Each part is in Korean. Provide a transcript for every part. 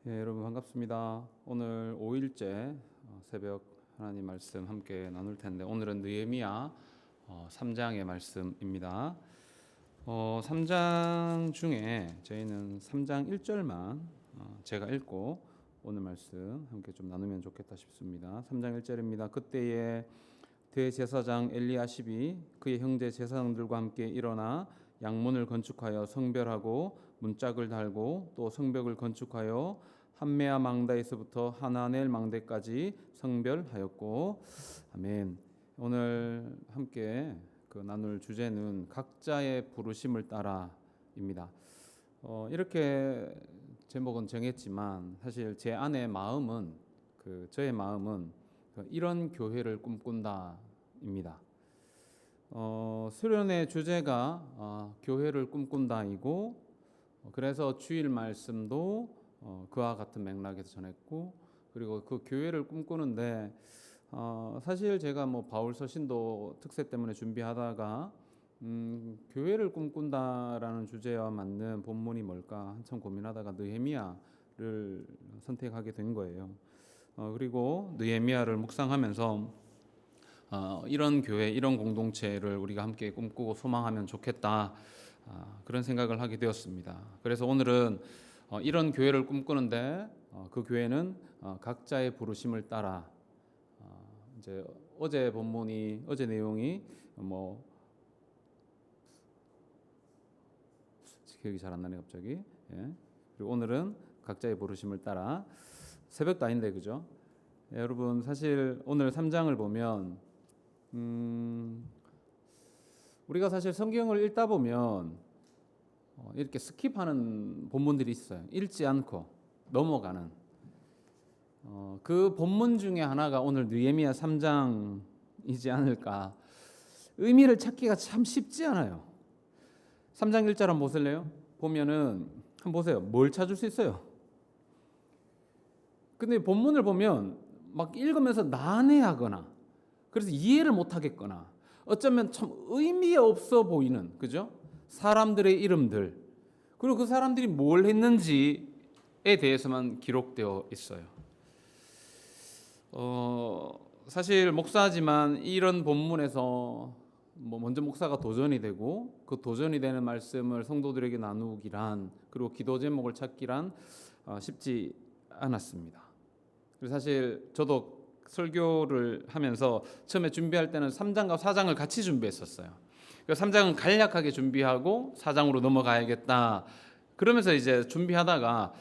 여러분 반갑습니다. 오늘 5일째 새벽 하나님 말씀 함께 나눌 텐데 오늘은 느헤미야 3장의 말씀입니다. 3장 중에 저희는 3장 1절만 제가 읽고 오늘 말씀 함께 좀 나누면 좋겠다 싶습니다. 3장 1절입니다. 그때에 대제사장 엘리야십이 그의 형제 제사장들과 함께 일어나 양문을 건축하여 성별하고 문짝을 달고 또 성벽을 건축하여 한메아 망다에서부터 하나넬 망대까지 성별하였고, 아멘. 오늘 함께 나눌 주제는 각자의 부르심을 따라입니다. 이렇게 제목은 정했지만 사실 제 안의 마음은 저의 마음은 이런 교회를 꿈꾼다입니다. 수련의 주제가 교회를 꿈꾼다이고, 그래서 주일 말씀도 그와 같은 맥락에서 전했고, 그리고 그 교회를 꿈꾸는데 사실 제가 바울 서신도 특세 때문에 준비하다가 교회를 꿈꾼다라는 주제와 맞는 본문이 뭘까 한참 고민하다가 느헤미야를 선택하게 된 거예요. 그리고 느헤미야를 묵상하면서 이런 교회, 이런 공동체를 우리가 함께 꿈꾸고 소망하면 좋겠다, 그런 생각을 하게 되었습니다. 그래서 오늘은 이런 교회를 꿈꾸는데 그 교회는 각자의 부르심을 따라, 이제 어제 내용이 기억이 잘 안 나네 갑자기. 그리고 오늘은 각자의 부르심을 따라, 새벽도 아닌데 그죠? 여러분 사실 오늘 3장을 보면 우리가 사실 성경을 읽다 보면 이렇게 스킵하는 본문들이 있어요. 읽지 않고 넘어가는 그 본문 중에 하나가 오늘 느헤미야 3장이지 않을까. 의미를 찾기가 참 쉽지 않아요. 3장 1절 한번 보실래요? 보면은 한번 보세요. 뭘 찾을 수 있어요? 근데 본문을 보면 막 읽으면서 난해하거나 그래서 이해를 못하겠거나 어쩌면 참 의미 없어 보이는, 그죠? 사람들의 이름들, 그리고 그 사람들이 뭘 했는지에 대해서만 기록되어 있어요. 사실 목사지만 이런 본문에서 먼저 목사가 도전이 되고 그 도전이 되는 말씀을 성도들에게 나누기란, 그리고 기도 제목을 찾기란 쉽지 않았습니다. 그래서 사실 저도 설교를 하면서 처음에 준비할 때는 3장과 4장을 같이 준비했었어요. 3장은 간략하게 준비하고 4장으로 넘어가야겠다. 그러면서 이제 준비하다가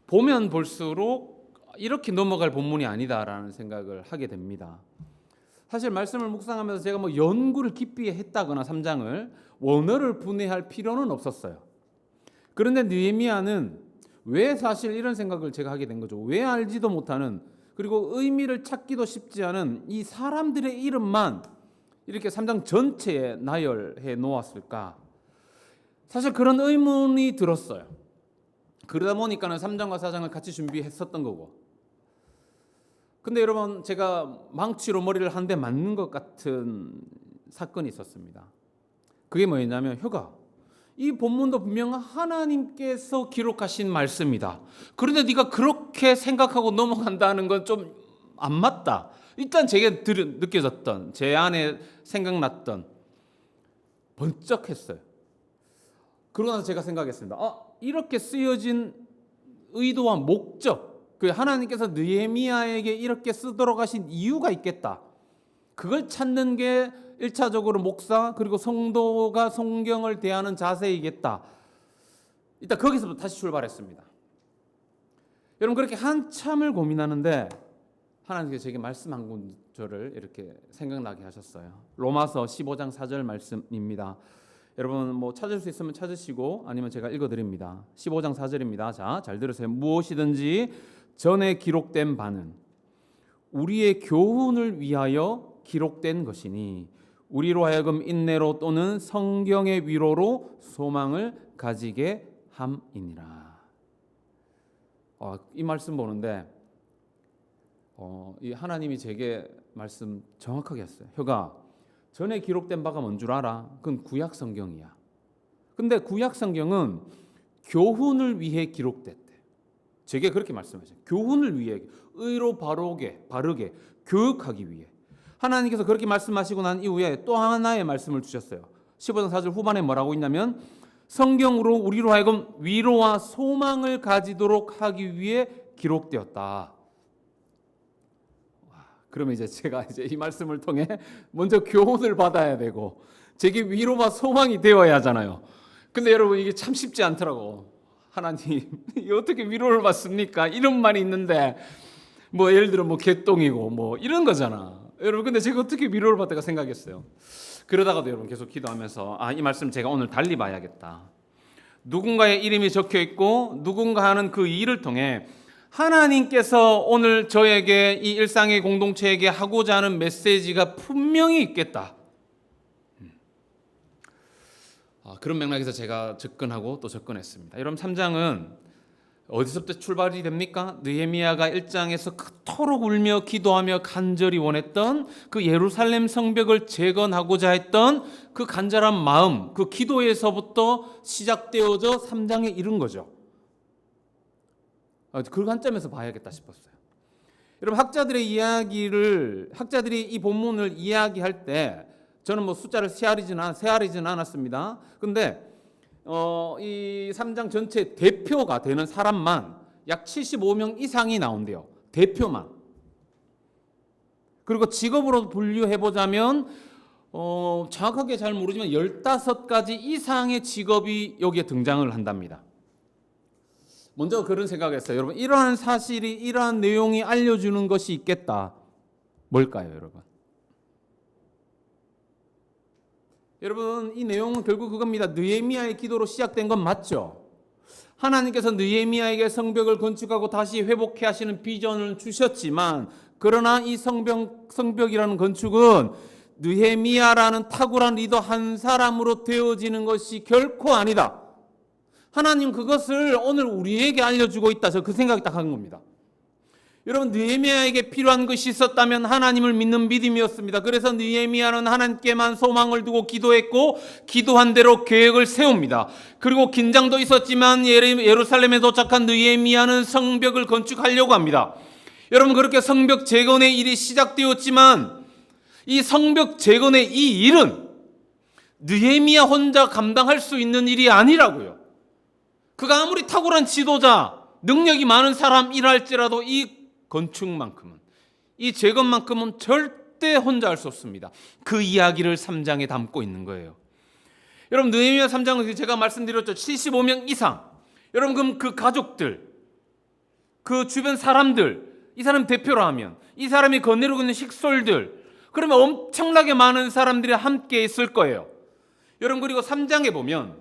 보면 볼수록 이렇게 넘어갈 본문이 아니다라는 생각을 하게 됩니다. 사실 말씀을 묵상하면서 제가 연구를 깊이 했다거나 3장을 원어를 분해할 필요는 없었어요. 그런데 느헤미야는 왜 사실 이런 생각을 제가 하게 된 거죠. 왜 알지도 못하는, 그리고 의미를 찾기도 쉽지 않은 이 사람들의 이름만 이렇게 3장 전체에 나열해 놓았을까? 사실 그런 의문이 들었어요. 그러다 보니까는 3장과 4장을 같이 준비했었던 거고. 근데 여러분, 제가 망치로 머리를 한 대 맞는 것 같은 사건이 있었습니다. 그게 뭐였냐면, 이 본문도 분명 하나님께서 기록하신 말씀이다. 그런데 네가 그렇게 생각하고 넘어간다는 건 좀 안 맞다. 일단 제게 느껴졌던, 제 안에 생각났던, 번쩍했어요. 그러고 나서 제가 생각했습니다. 이렇게 쓰여진 의도와 목적, 하나님께서 느헤미야에게 이렇게 쓰도록 하신 이유가 있겠다. 그걸 찾는 게 1차적으로 목사, 그리고 성도가 성경을 대하는 자세이겠다. 일단 거기서부터 다시 출발했습니다. 여러분, 그렇게 한참을 고민하는데 하나님께서 제게 말씀 한 구절을 이렇게 생각나게 하셨어요. 로마서 15장 4절 말씀입니다. 여러분 찾을 수 있으면 찾으시고 아니면 제가 읽어드립니다. 15장 4절입니다. 자, 잘 들으세요. 무엇이든지 전에 기록된 바는 우리의 교훈을 위하여 기록된 것이니 우리로 하여금 인내로 또는 성경의 위로로 소망을 가지게 함이니라. 이 말씀 보는데 이 하나님이 제게 말씀 정확하게 했어요. 전에 기록된 바가 뭔 줄 알아? 그건 구약 성경이야. 근데 구약 성경은 교훈을 위해 기록됐대. 제게 그렇게 말씀하셨어요. 교훈을 위해, 의로 바르게 교육하기 위해. 하나님께서 그렇게 말씀하시고 난 이후에 또 하나의 말씀을 주셨어요. 15장 4절 후반에 뭐라고 있냐면 성경으로 우리로 하여금 위로와 소망을 가지도록 하기 위해 기록되었다. 그러면 이제 제가 이 말씀을 통해 먼저 교훈을 받아야 되고 제게 위로와 소망이 되어야 하잖아요. 근데 여러분 이게 참 쉽지 않더라고. 하나님 어떻게 위로를 받습니까? 이런 말이 있는데 뭐 예를 들어 뭐 개똥이고 뭐 이런 거잖아. 여러분 근데 제가 어떻게 위로를 받을까 생각했어요. 그러다가도 여러분 계속 기도하면서 이 말씀 제가 오늘 달리 봐야겠다. 누군가의 이름이 적혀 있고 누군가 하는 그 일을 통해 하나님께서 오늘 저에게 이 일상의 공동체에게 하고자 하는 메시지가 분명히 있겠다. 그런 맥락에서 제가 접근하고 또 접근했습니다. 여러분 3장은 어디서부터 출발이 됩니까? 느헤미야가 1장에서 그토록 울며 기도하며 간절히 원했던 그 예루살렘 성벽을 재건하고자 했던 그 간절한 마음, 그 기도에서부터 시작되어져 3장에 이른 거죠. 그 관점에서 봐야겠다 싶었어요. 여러분 학자들이 이 본문을 이야기할 때 저는 뭐 숫자를 세아리지는 않았습니다. 근데 이 3장 전체 대표가 되는 사람만 약 75명 이상이 나온대요. 대표만. 그리고 직업으로 분류해보자면 정확하게 잘 모르지만 15가지 이상의 직업이 여기에 등장을 한답니다. 먼저 그런 생각을 했어요. 여러분 이러한 사실이 이러한 내용이 알려주는 것이 있겠다. 뭘까요 여러분? 여러분 이 내용은 결국 그겁니다. 느헤미야의 기도로 시작된 건 맞죠? 하나님께서 느헤미야에게 성벽을 건축하고 다시 회복해 하시는 비전을 주셨지만 그러나 이 성벽이라는 건축은 느헤미야라는 탁월한 리더 한 사람으로 되어지는 것이 결코 아니다. 하나님 그것을 오늘 우리에게 알려주고 있다. 저 그 생각이 딱 한 겁니다. 여러분 느헤미야에게 필요한 것이 있었다면 하나님을 믿는 믿음이었습니다. 그래서 느헤미야는 하나님께만 소망을 두고 기도했고 기도한 대로 계획을 세웁니다. 그리고 긴장도 있었지만 예루살렘에 도착한 느헤미야는 성벽을 건축하려고 합니다. 여러분 그렇게 성벽 재건의 일이 시작되었지만 이 성벽 재건의 이 일은 느헤미야 혼자 감당할 수 있는 일이 아니라고요. 그가 아무리 탁월한 지도자, 능력이 많은 사람이랄지라도 이 건축만큼은, 이 재건만큼은 절대 혼자 할 수 없습니다. 그 이야기를 3장에 담고 있는 거예요. 여러분 느헤미야 3장은 제가 말씀드렸죠. 75명 이상. 여러분 그럼 그 가족들, 그 주변 사람들, 이 사람 대표로 하면 이 사람이 거느리고 있는 식솔들, 그러면 엄청나게 많은 사람들이 함께 있을 거예요. 여러분 그리고 3장에 보면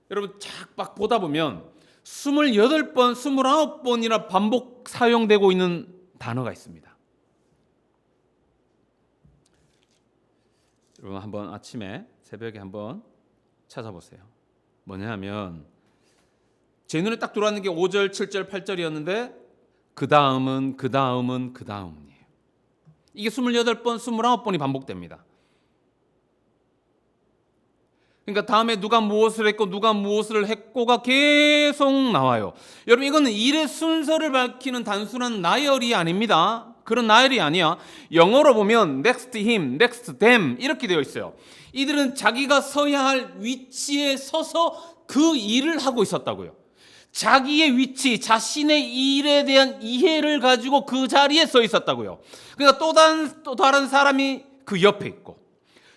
여러분 쫙 보다 보면 28번, 29번이나 반복 사용되고 있는 단어가 있습니다. 여러분 한번 아침에 새벽에 한번 찾아보세요. 뭐냐면 제 눈에 딱 들어왔는 게 5절, 7절, 8절이었는데 그 다음이에요. 이게 28번, 29번이 반복됩니다. 그러니까 다음에 누가 무엇을 했고 누가 무엇을 했고가 계속 나와요. 여러분 이거는 일의 순서를 밝히는 단순한 나열이 아닙니다. 그런 나열이 아니야. 영어로 보면 next him, next them 이렇게 되어 있어요. 이들은 자기가 서야 할 위치에 서서 그 일을 하고 있었다고요. 자기의 위치, 자신의 일에 대한 이해를 가지고 그 자리에 서 있었다고요. 그러니까 또 다른 사람이 그 옆에 있고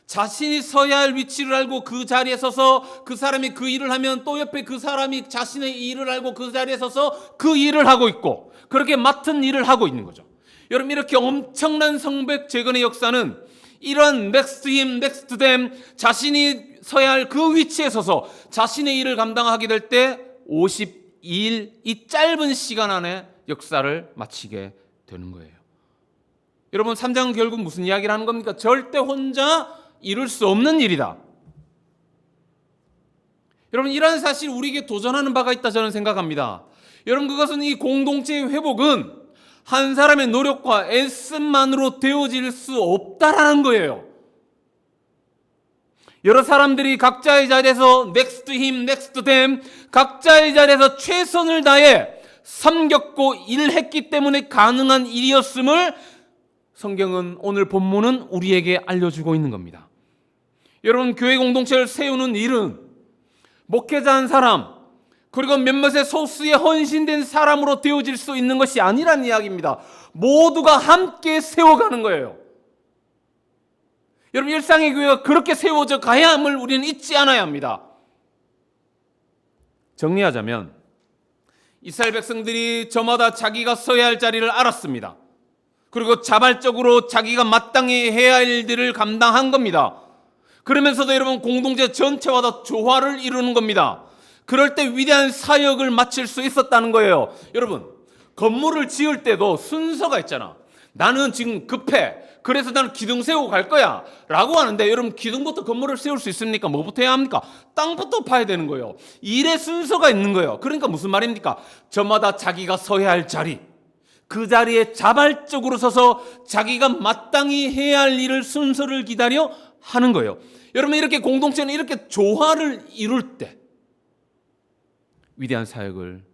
자신이 서야 할 위치를 알고 그 자리에 서서 그 사람이 그 일을 하면 또 옆에 그 사람이 자신의 일을 알고 그 자리에 서서 그 일을 하고 있고 그렇게 맡은 일을 하고 있는 거죠. 여러분 이렇게 엄청난 성벽 재건의 역사는 이런 next him, next them 자신이 서야 할 그 위치에 서서 자신의 일을 감당하게 될 때 52일 이 짧은 시간 안에 역사를 마치게 되는 거예요. 여러분 3장은 결국 무슨 이야기를 하는 겁니까? 절대 혼자 이룰 수 없는 일이다. 여러분 이러한 사실 우리에게 도전하는 바가 있다 저는 생각합니다. 여러분 그것은 이 공동체의 회복은 한 사람의 노력과 애씀만으로 되어질 수 없다라는 거예요. 여러 사람들이 각자의 자리에서 next him, next them 각자의 자리에서 최선을 다해 섬겼고 일했기 때문에 가능한 일이었음을 성경은, 오늘 본문은 우리에게 알려주고 있는 겁니다. 여러분, 교회 공동체를 세우는 일은 목회자 한 사람, 그리고 몇몇의 소수의 헌신된 사람으로 되어질 수 있는 것이 아니란 이야기입니다. 모두가 함께 세워가는 거예요. 여러분, 일상의 교회가 그렇게 세워져 가야 함을 우리는 잊지 않아야 합니다. 정리하자면 이스라엘 백성들이 저마다 자기가 서야 할 자리를 알았습니다. 그리고 자발적으로 자기가 마땅히 해야 할 일들을 감당한 겁니다. 그러면서도 여러분, 공동체 전체와 다 조화를 이루는 겁니다. 그럴 때 위대한 사역을 마칠 수 있었다는 거예요. 여러분, 건물을 지을 때도 순서가 있잖아. 나는 지금 급해, 그래서 나는 기둥 세우고 갈 거야 라고 하는데, 여러분, 기둥부터 건물을 세울 수 있습니까? 뭐부터 해야 합니까? 땅부터 파야 되는 거예요. 일의 순서가 있는 거예요. 그러니까 무슨 말입니까? 저마다 자기가 서야 할 자리, 그 자리에 자발적으로 서서 자기가 마땅히 해야 할 일을, 순서를 기다려 하는 거예요. 여러분, 이렇게 공동체는 이렇게 조화를 이룰 때 위대한 사역을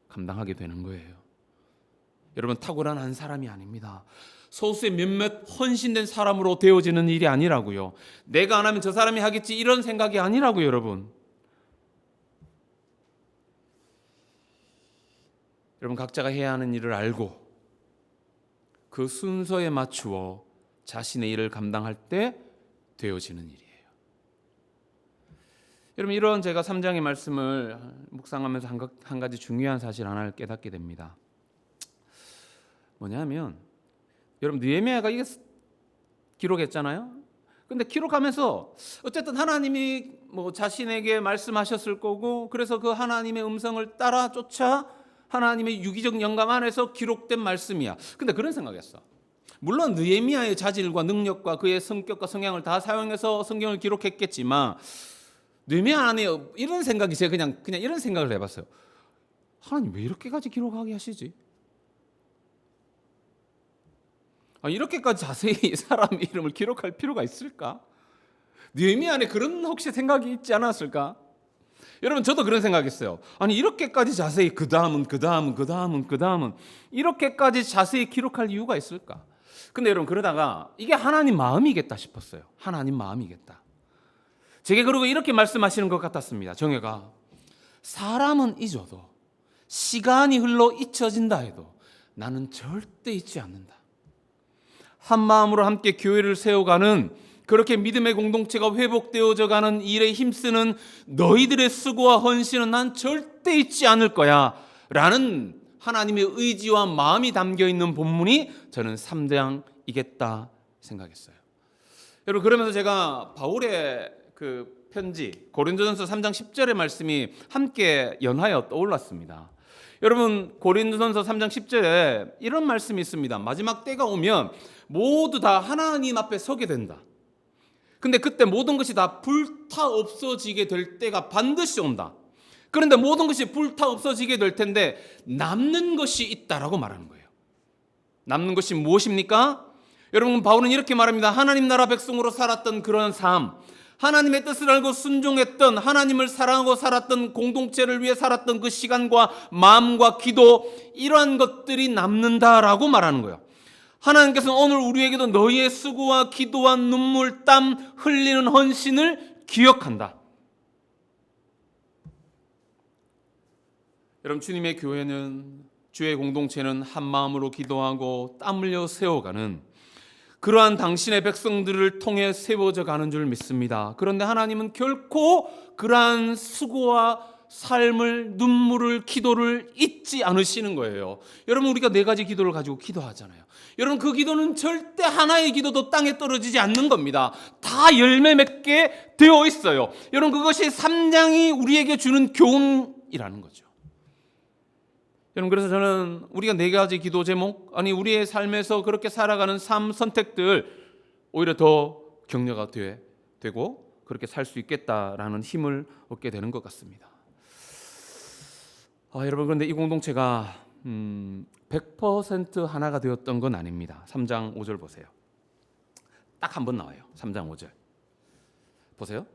감당하게 되는 거예요. 여러분, 탁월한 한 사람이 아닙니다. 소수의 몇몇 헌신된 사람으로 되어지는 일이 아니라고요. 내가 안 하면 저 사람이 하겠지, 이런 생각이 아니라고요. 여러분, 각자가 해야 하는 일을 알고 그 순서에 맞추어 자신의 일을 감당할 때 되어지는 일이에요. 여러분, 이런 제가 3장의 말씀을 묵상하면서 한 가지 중요한 사실 하나를 깨닫게 됩니다. 뭐냐면, 여러분, 느헤미야가 이게 기록했잖아요. 근데 기록하면서 어쨌든 하나님이 자신에게 말씀하셨을 거고, 그래서 그 하나님의 음성을 따라 쫓아 하나님의 유기적 영감 안에서 기록된 말씀이야. 근데 그런 생각했어. 물론 느헤미야의 자질과 능력과 그의 성격과 성향을 다 사용해서 성경을 기록했겠지만, 느헤미야 안에 이런 생각이, 제가 그냥 이런 생각을 해봤어요. 하나님 왜 이렇게까지 기록하게 하시지? 이렇게까지 자세히 사람 이름을 기록할 필요가 있을까? 느헤미야 안에 그런 혹시 생각이 있지 않았을까? 여러분, 저도 그런 생각했어요. 아니, 이렇게까지 자세히 그 다음은 이렇게까지 자세히 기록할 이유가 있을까? 근데 여러분, 그러다가 이게 하나님 마음이겠다 싶었어요. 하나님 마음이겠다. 제게 그리고 이렇게 말씀하시는 것 같았습니다. 정혜가, 사람은 잊어도, 시간이 흘러 잊혀진다 해도 나는 절대 잊지 않는다. 한 마음으로 함께 교회를 세워가는, 그렇게 믿음의 공동체가 회복되어져 가는 일에 힘쓰는 너희들의 수고와 헌신은 난 절대 잊지 않을 거야 라는 하나님의 의지와 마음이 담겨 있는 본문이 저는 3장이겠다 생각했어요. 여러분, 그러면서 제가 바울의 그 편지 고린도전서 3장 10절의 말씀이 함께 연하여 떠올랐습니다. 여러분, 고린도전서 3장 10절에 이런 말씀이 있습니다. 마지막 때가 오면 모두 다 하나님 앞에 서게 된다. 근데 그때 모든 것이 다 불타 없어지게 될 때가 반드시 온다. 그런데 모든 것이 불타 없어지게 될 텐데 남는 것이 있다라고 말하는 거예요. 남는 것이 무엇입니까? 여러분, 바울은 이렇게 말합니다. 하나님 나라 백성으로 살았던 그런 삶, 하나님의 뜻을 알고 순종했던, 하나님을 사랑하고 살았던, 공동체를 위해 살았던 그 시간과 마음과 기도, 이러한 것들이 남는다라고 말하는 거예요. 하나님께서는 오늘 우리에게도 너희의 수고와 기도와 눈물, 땀 흘리는 헌신을 기억한다. 여러분, 주님의 교회는, 주의 공동체는 한 마음으로 기도하고 땀 흘려 세워가는 그러한 당신의 백성들을 통해 세워져 가는 줄 믿습니다. 그런데 하나님은 결코 그러한 수고와 삶을, 눈물을, 기도를 잊지 않으시는 거예요. 여러분, 우리가 4가지 기도를 가지고 기도하잖아요. 여러분, 그 기도는 절대 하나의 기도도 땅에 떨어지지 않는 겁니다. 다 열매 맺게 되어 있어요. 여러분, 그것이 3장이 우리에게 주는 교훈이라는 거죠. 여러분, 그래서 저는 우리가 4가지 기도 제목, 우리의 삶에서 그렇게 살아가는 삶 선택들 오히려 더 격려가 되고 그렇게 살 수 있겠다라는 힘을 얻게 되는 것 같습니다. 여러분, 그런데 이 공동체가 100% 하나가 되었던 건 아닙니다. 3장 5절 보세요. 딱 한 번 나와요. 3장 5절 보세요.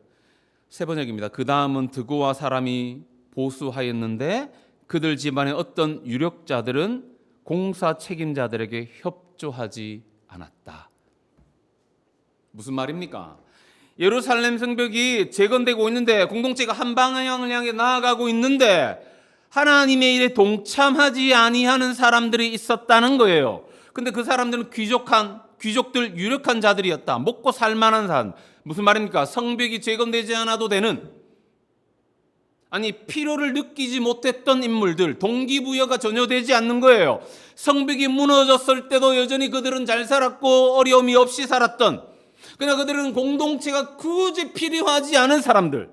세 번역입니다. 그 다음은 드고와 사람이 보수하였는데 그들 집안의 어떤 유력자들은 공사 책임자들에게 협조하지 않았다. 무슨 말입니까? 예루살렘 성벽이 재건되고 있는데 공동체가 한 방향을 향해 나아가고 있는데 하나님의 일에 동참하지 아니하는 사람들이 있었다는 거예요. 근데 그 사람들은 귀족들 유력한 자들이었다. 먹고 살만한 사람. 무슨 말입니까? 성벽이 재건되지 않아도 되는, 아니 필요를 느끼지 못했던 인물들, 동기부여가 전혀 되지 않는 거예요. 성벽이 무너졌을 때도 여전히 그들은 잘 살았고 어려움이 없이 살았던, 그러나 그들은 공동체가 굳이 필요하지 않은 사람들.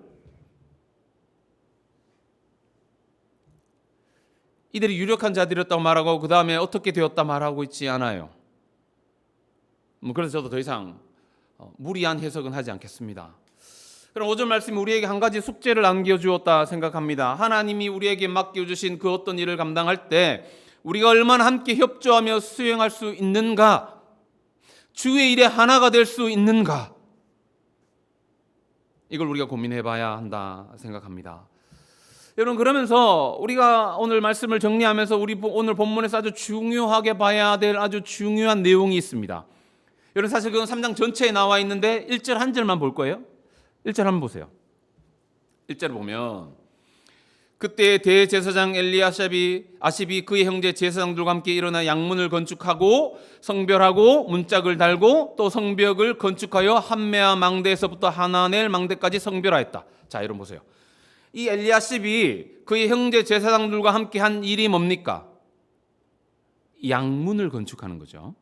이들이 유력한 자들이었다고 말하고 그 다음에 어떻게 되었다 말하고 있지 않아요. 그래서 저도 더 이상 무리한 해석은 하지 않겠습니다. 그럼 5절 말씀이 우리에게 한 가지 숙제를 안겨주었다 생각합니다. 하나님이 우리에게 맡겨주신 그 어떤 일을 감당할 때 우리가 얼마나 함께 협조하며 수행할 수 있는가, 주의 일에 하나가 될 수 있는가, 이걸 우리가 고민해 봐야 한다 생각합니다. 여러분, 그러면서 우리가 오늘 말씀을 정리하면서 우리 오늘 본문에서 아주 중요하게 봐야 될 아주 중요한 내용이 있습니다. 여러분, 사실 그건 3장 전체에 나와 있는데 1절 한 절만 볼 거예요. 1절 한번 보세요. 1절 보면 그때 대제사장 아십이 그의 형제 제사장들과 함께 일어나 양문을 건축하고 성별하고 문짝을 달고 또 성벽을 건축하여 함메아 망대에서부터 하나넬 망대까지 성별하였다. 자, 여러분 보세요. 이 엘리야십이 그의 형제 제사장들과 함께 한 일이 뭡니까? 양문을 건축하는 거죠.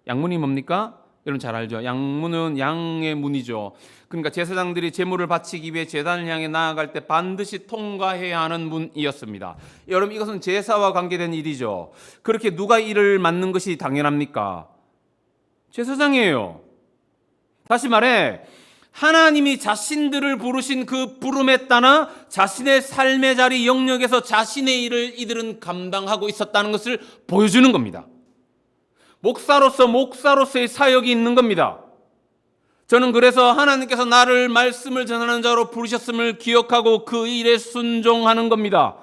양문이 뭡니까? 여러분 잘 알죠? 양문은 양의 문이죠. 그러니까 제사장들이 제물을 바치기 위해 제단을 향해 나아갈 때 반드시 통과해야 하는 문이었습니다. 여러분, 이것은 제사와 관계된 일이죠. 그렇게 누가 이를 맡는 것이 당연합니까? 제사장이에요. 다시 말해 하나님이 자신들을 부르신 그 부름에 따라 자신의 삶의 자리 영역에서 자신의 일을 이들은 감당하고 있었다는 것을 보여주는 겁니다. 목사로서의 사역이 있는 겁니다. 저는 그래서 하나님께서 나를 말씀을 전하는 자로 부르셨음을 기억하고 그 일에 순종하는 겁니다.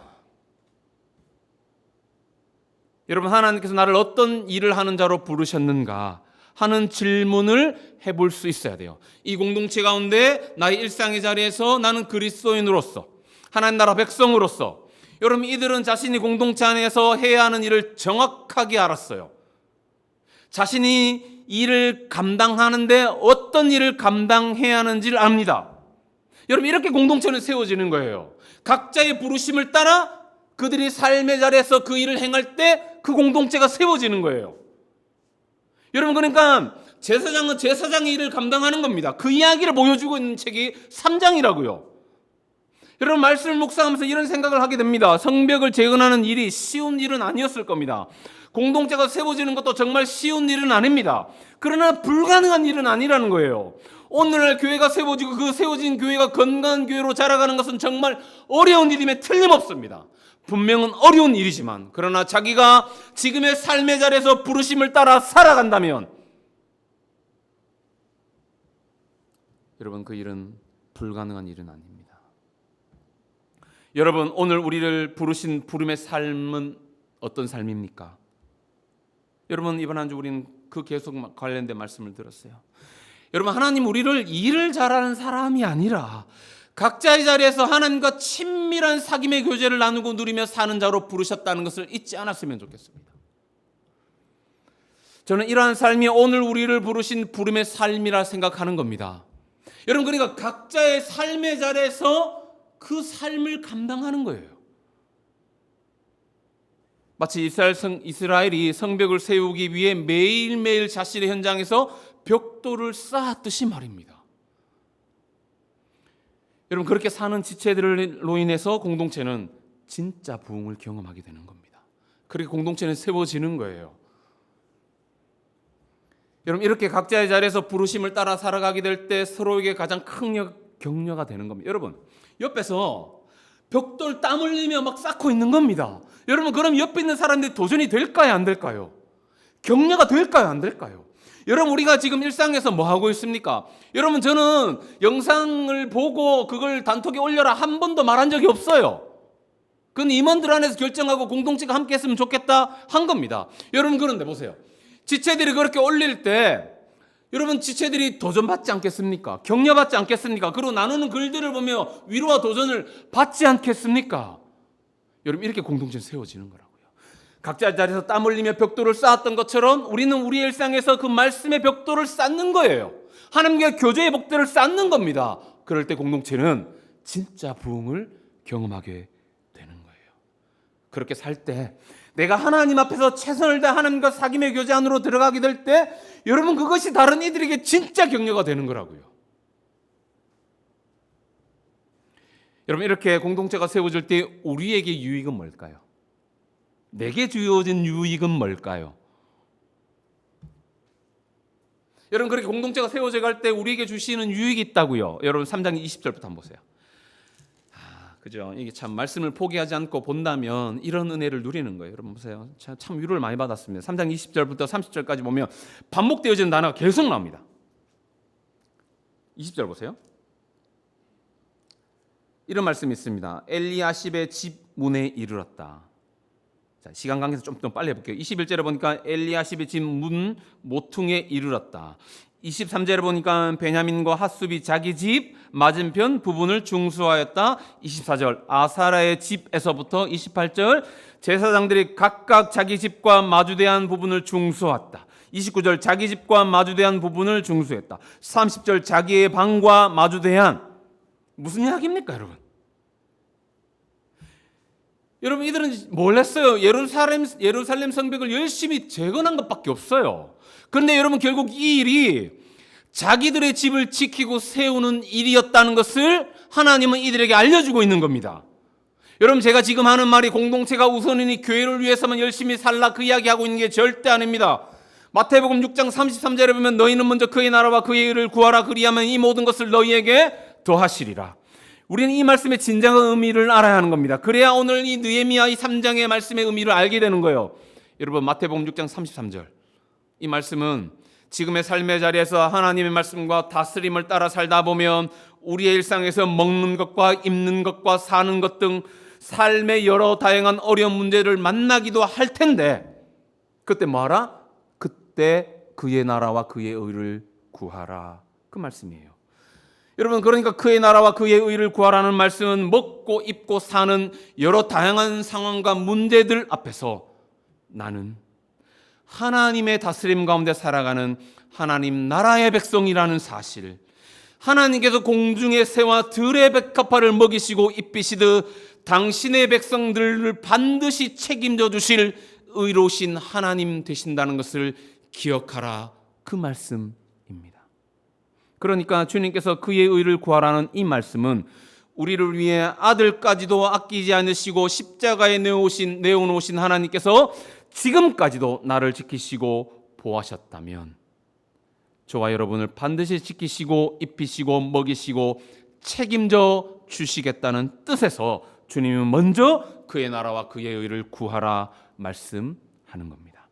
여러분, 하나님께서 나를 어떤 일을 하는 자로 부르셨는가 하는 질문을 해볼 수 있어야 돼요. 이 공동체 가운데 나의 일상의 자리에서 나는 그리스도인으로서, 하나님 나라 백성으로서, 여러분, 이들은 자신이 공동체 안에서 해야 하는 일을 정확하게 알았어요. 자신이 일을 감당하는데 어떤 일을 감당해야 하는지를 압니다. 여러분, 이렇게 공동체는 세워지는 거예요. 각자의 부르심을 따라 그들이 삶의 자리에서 그 일을 행할 때 그 공동체가 세워지는 거예요. 여러분, 그러니까 제사장은 제사장의 일을 감당하는 겁니다. 그 이야기를 보여주고 있는 책이 3장이라고요. 여러분, 말씀을 묵상하면서 이런 생각을 하게 됩니다. 성벽을 재건하는 일이 쉬운 일은 아니었을 겁니다. 공동체가 세워지는 것도 정말 쉬운 일은 아닙니다. 그러나 불가능한 일은 아니라는 거예요. 오늘날 교회가 세워지고 그 세워진 교회가 건강한 교회로 자라가는 것은 정말 어려운 일임에 틀림없습니다. 분명은 어려운 일이지만, 그러나 자기가 지금의 삶의 자리에서 부르심을 따라 살아간다면 여러분, 그 일은 불가능한 일은 아닙니다. 여러분, 오늘 우리를 부르신 부름의 삶은 어떤 삶입니까? 여러분, 이번 한 주 우리는 그 계속 관련된 말씀을 들었어요. 여러분, 하나님 우리를 일을 잘하는 사람이 아니라 각자의 자리에서 하나님과 친밀한 사귐의 교제를 나누고 누리며 사는 자로 부르셨다는 것을 잊지 않았으면 좋겠습니다. 저는 이러한 삶이 오늘 우리를 부르신 부름의 삶이라 생각하는 겁니다. 여러분, 그러니까 각자의 삶의 자리에서 그 삶을 감당하는 거예요. 마치 이스라엘이 성벽을 세우기 위해 매일매일 자신의 현장에서 벽돌을 쌓았듯이 말입니다. 여러분, 그렇게 사는 지체들로 인해서 공동체는 진짜 부흥을 경험하게 되는 겁니다. 그렇게 공동체는 세워지는 거예요. 여러분, 이렇게 각자의 자리에서 부르심을 따라 살아가게 될 때 서로에게 가장 큰 격려가 되는 겁니다. 여러분, 옆에서 벽돌 땀 흘리며 막 쌓고 있는 겁니다. 여러분, 그럼 옆에 있는 사람들이 도전이 될까요, 안 될까요? 격려가 될까요, 안 될까요? 여러분, 우리가 지금 일상에서 뭐 하고 있습니까? 여러분, 저는 영상을 보고 그걸 단톡에 올려라 한 번도 말한 적이 없어요. 그건 임원들 안에서 결정하고 공동체가 함께 했으면 좋겠다 한 겁니다. 여러분, 그런데 보세요. 지체들이 그렇게 올릴 때 여러분, 지체들이 도전받지 않겠습니까? 격려받지 않겠습니까? 그리고 나누는 글들을 보며 위로와 도전을 받지 않겠습니까? 여러분, 이렇게 공동체는 세워지는 거라고요. 각자 자리에서 땀 흘리며 벽돌을 쌓았던 것처럼 우리는 우리의 일상에서 그 말씀의 벽돌을 쌓는 거예요. 하나님과 교제의 벽돌을 쌓는 겁니다. 그럴 때 공동체는 진짜 부흥을 경험하게 되는 거예요. 그렇게 살 때 내가 하나님 앞에서 최선을 다해 하나님과 사귐의 교제 안으로 들어가게 될 때 여러분, 그것이 다른 이들에게 진짜 격려가 되는 거라고요. 여러분, 이렇게 공동체가 세워질 때 우리에게 유익은 뭘까요? 내게 주어진 유익은 뭘까요? 여러분, 그렇게 공동체가 세워져 갈 때 우리에게 주시는 유익이 있다고요. 여러분, 3장 20절부터 한번 보세요. 그죠? 이게 참 말씀을 포기하지 않고 본다면 이런 은혜를 누리는 거예요. 여러분 보세요. 참 위로를 많이 받았습니다. 3장 20절부터 30절까지 보면 반복되어지는 단어가 계속 나옵니다. 20절 보세요. 이런 말씀이 있습니다. 엘리야십의 집 문에 이르렀다. 자, 시간 관계에서 좀 더 빨리 해볼게요. 21절에 보니까 엘리야십의 집 문 모퉁이에 이르렀다. 23절에 보니까 베냐민과 핫숲이 자기 집 맞은편 부분을 중수하였다. 24절 아사라의 집에서부터 28절 제사장들이 각각 자기 집과 마주대한 부분을 중수했다. 29절 자기 집과 마주대한 부분을 중수했다. 30절 자기의 방과 마주대한. 무슨 이야기입니까, 여러분? 여러분, 이들은 뭘 했어요? 예루살렘 성벽을 열심히 재건한 것밖에 없어요. 그런데 여러분, 결국 이 일이 자기들의 집을 지키고 세우는 일이었다는 것을 하나님은 이들에게 알려주고 있는 겁니다. 여러분, 제가 지금 하는 말이 공동체가 우선이니 교회를 위해서만 열심히 살라 그 이야기하고 있는 게 절대 아닙니다. 마태복음 6장 33절에 보면 너희는 먼저 그의 나라와 그의 의를 구하라 그리하면 이 모든 것을 너희에게 더하시리라. 우리는 이 말씀의 진정한 의미를 알아야 하는 겁니다. 그래야 오늘 이 느헤미야 이 3장의 말씀의 의미를 알게 되는 거예요. 여러분, 마태복음 6장 33절 이 말씀은 지금의 삶의 자리에서 하나님의 말씀과 다스림을 따라 살다 보면 우리의 일상에서 먹는 것과 입는 것과 사는 것 등 삶의 여러 다양한 어려운 문제를 만나기도 할 텐데 그때 뭐하라? 그때 그의 나라와 그의 의를 구하라. 그 말씀이에요. 여러분, 그러니까 그의 나라와 그의 의를 구하라는 말씀은 먹고 입고 사는 여러 다양한 상황과 문제들 앞에서 나는 하나님의 다스림 가운데 살아가는 하나님 나라의 백성이라는 사실, 하나님께서 공중의 새와 들의 백합화를 먹이시고 입히시듯 당신의 백성들을 반드시 책임져 주실 의로우신 하나님 되신다는 것을 기억하라. 그 말씀입니다. 그러니까 주님께서 그의 의를 구하라는 이 말씀은 우리를 위해 아들까지도 아끼지 않으시고 십자가에 내어놓으신 하나님께서 지금까지도 나를 지키시고 보호하셨다면 저와 여러분을 반드시 지키시고 입히시고 먹이시고 책임져 주시겠다는 뜻에서 주님은 먼저 그의 나라와 그의 의를 구하라 말씀하는 겁니다.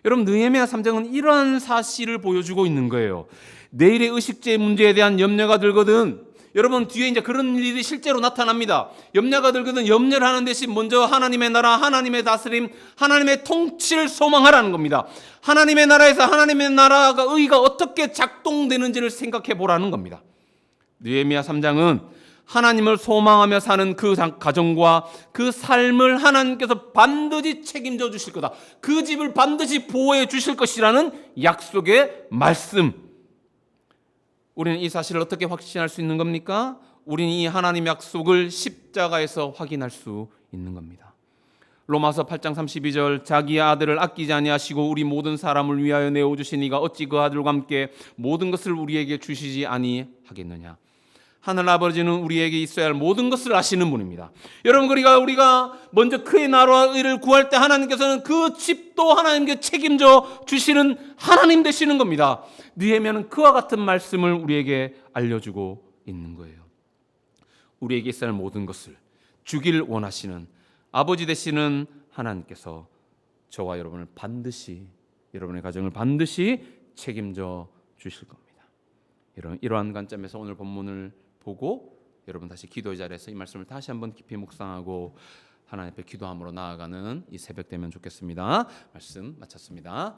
여러분, 느헤미야 3장은 이러한 사실을 보여주고 있는 거예요. 내일의 의식주의 문제에 대한 염려가 들거든 여러분, 뒤에 이제 그런 일이 실제로 나타납니다. 염려가 들거든 염려를 하는 대신 먼저 하나님의 나라, 하나님의 다스림, 하나님의 통치를 소망하라는 겁니다. 하나님의 나라에서 하나님의 나라가 의가 어떻게 작동되는지를 생각해 보라는 겁니다. 느헤미야 3장은 하나님을 소망하며 사는 그 가정과 그 삶을 하나님께서 반드시 책임져 주실 거다. 그 집을 반드시 보호해 주실 것이라는 약속의 말씀. 우리는 이 사실을 어떻게 확신할 수 있는 겁니까? 우리는 이 하나님의 약속을 십자가에서 확인할 수 있는 겁니다. 로마서 8장 32절 자기의 아들을 아끼지 아니하시고 우리 모든 사람을 위하여 내어주신 이가 어찌 그 아들과 함께 모든 것을 우리에게 주시지 아니하겠느냐. 하늘 아버지는 우리에게 있어야 할 모든 것을 아시는 분입니다. 여러분, 그러니까 우리가 먼저 그의 나라와 의를 구할 때 하나님께서는 그 집도 하나님께 책임져 주시는 하나님 되시는 겁니다. 느헤미야는 그와 같은 말씀을 우리에게 알려주고 있는 거예요. 우리에게 있어야 할 모든 것을 주길 원하시는 아버지 되시는 하나님께서 저와 여러분을 반드시, 여러분의 가정을 반드시 책임져 주실 겁니다. 이러한 관점에서 오늘 본문을 보고 여러분 다시 기도의 자리에서 이 말씀을 다시 한번 깊이 묵상하고 하나님 앞에 기도함으로 나아가는 이 새벽 되면 좋겠습니다. 말씀 마쳤습니다.